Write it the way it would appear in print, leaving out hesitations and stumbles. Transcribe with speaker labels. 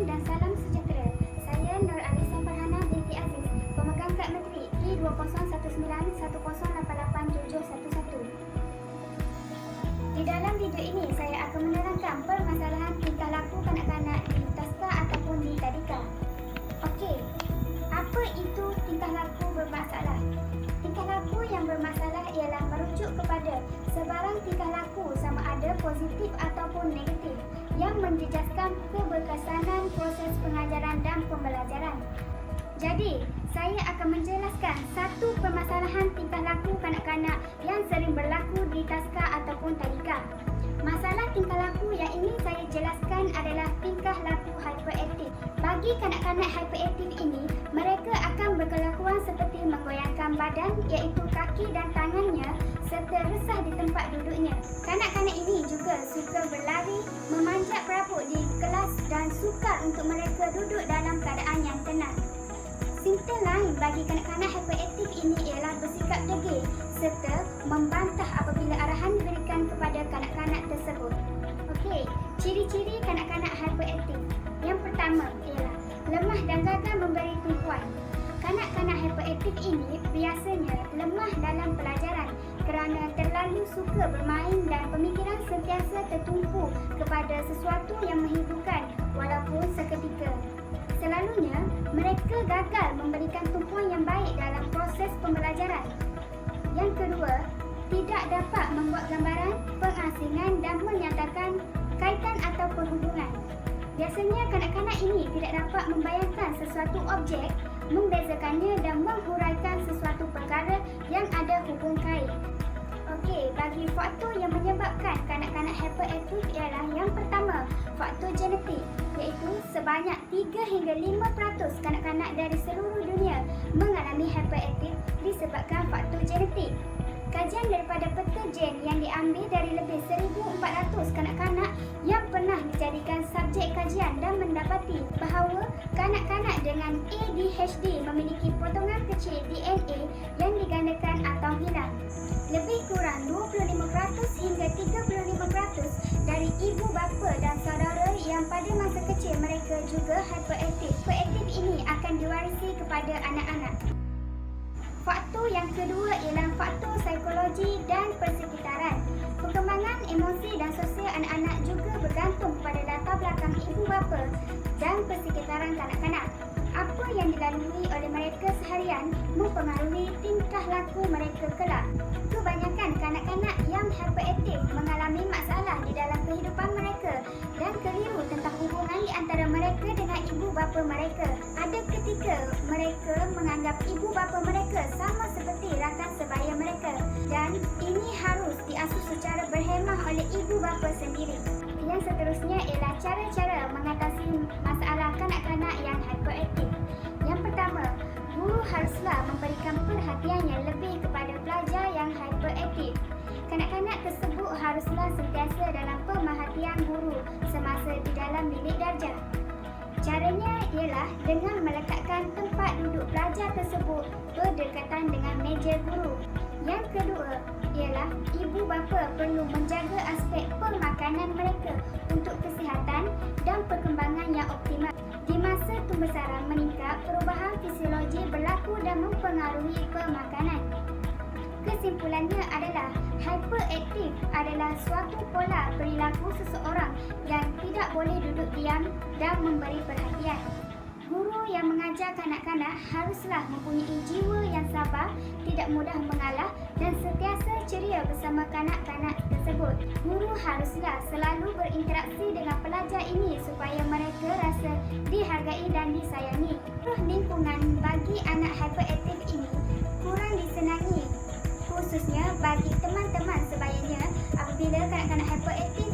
Speaker 1: dan salam sejahtera. Saya Nur Alisa Farhana binti Aziz, pemegang kad menteri P201910887111. Di dalam video ini, saya akan menerangkan permasalahan tingkah laku kanak-kanak di taska ataupun di tadika. Okey, apa itu tingkah laku bermasalah? Tingkah laku yang bermasalah ialah merujuk kepada sebarang tingkah laku sama ada positif ataupun negatif yang menjejaskan keberkesanan proses pengajaran dan pembelajaran. Jadi, saya akan menjelaskan satu permasalahan tingkah laku kanak-kanak yang sering berlaku di taska ataupun tadika. Masalah tingkah laku yang ingin saya jelaskan adalah tingkah laku hyperaktif. Bagi kanak-kanak hyperaktif ini, mereka akan berkelakuan seperti menggoyangkan badan iaitu kaki dan tangannya serta resah di tempat duduknya. Kanak-kanak ini juga suka berlari, memanjat perabot di kelas dan sukar untuk mereka duduk dalam keadaan yang tenang. Simptom lain bagi kanak-kanak hyperaktif ini ialah bersikap degil serta membantah apabila arahan diberikan kepada kanak-kanak tersebut. Okey, ciri-ciri kanak-kanak hyperaktif. Yang pertama ialah lemah dan gagal memberi tumpuan. Kanak-kanak hyperaktif ini biasanya lemah dalam pelajaran kerana terlalu suka bermain dan pemikiran sentiasa tertumpu kepada sesuatu yang menghiburkan walaupun seketika. Selalunya, mereka gagal memberikan tumpuan yang baik dalam proses pembelajaran. Yang kedua, tidak dapat membuat gambaran, pengasingan dan menyatakan kaitan atau perhubungan. Biasanya kanak-kanak ini tidak dapat membayangkan sesuatu objek, membezakannya dan menghuraikan sesuatu perkara yang ada hubung kait. Okey, bagi faktor yang menyebabkan kanak-kanak hyperaktif ialah yang pertama, faktor genetik, iaitu sebanyak 3 hingga 5% kanak-kanak dari seluruh dunia mengalami hyperaktif disebabkan faktor genetik. Kajian daripada peta gen yang diambil dari lebih 1,400 kanak-kanak yang pernah dijadikan subjek kajian dan mendapati bahawa kanak-kanak dengan ADHD memiliki potongan kecil DNA yang digandakan atau hilang. Lebih kurang 25% hingga 35% dari ibu bapa dan saudara yang pada masa kecil mereka juga hyperaktif. Hyperaktif ini akan diwarisi kepada anak-anak. Faktor yang kedua ialah faktor psikologi dan persekitaran. Perkembangan emosi dan sosial anak-anak juga bergantung pada latar belakang ibu bapa dan persekitaran kanak-kanak. Apa yang dilalui oleh mereka seharian mempengaruhi tingkah laku mereka kelak. Kebanyakan kanak-kanak yang hyperaktif mengalami masalah di dalam kehidupan mereka dan keliru tentang hubungan di antara mereka dengan ibu bapa mereka. Ada ketika mereka menganggap ibu bapa mereka sama seperti rakan sebaya mereka dan ini harus diasuh secara berhemah oleh ibu bapa sendiri. Yang seterusnya ialah cara-cara mengatasi masalah kanak-kanak yang hyperaktif. Yang pertama, guru haruslah memberikan perhatian yang lebih kepada pelajar yang hyperaktif. Kanak-kanak tersebut haruslah sentiasa dalam pemerhatian guru semasa di dalam bilik darjah. Caranya ialah dengan meletakkan tempat duduk pelajar tersebut berdekatan dengan meja guru. Yang kedua ialah ibu bapa perlu menjaga aspek pemakanan mereka untuk kesihatan dan perkembangan yang optimal. Di masa pembesaran meningkat, perubahan fisiologi berlaku dan mempengaruhi pemakanan. Kesimpulannya adalah hyperaktif adalah suatu pola perilaku seseorang yang tidak boleh duduk diam dan memberi perhatian. Guru yang mengajar kanak-kanak haruslah mempunyai jiwa yang sabar, tidak mudah mengalah dan sentiasa ceria bersama kanak-kanak tersebut. Guru haruslah selalu berinteraksi dengan pelajar ini supaya mereka rasa dihargai dan disayangi. Lingkungan bagi anak hyperaktif ini kurang disenangi, khususnya bagi teman-teman sebayanya apabila kanak-kanak hyperaktif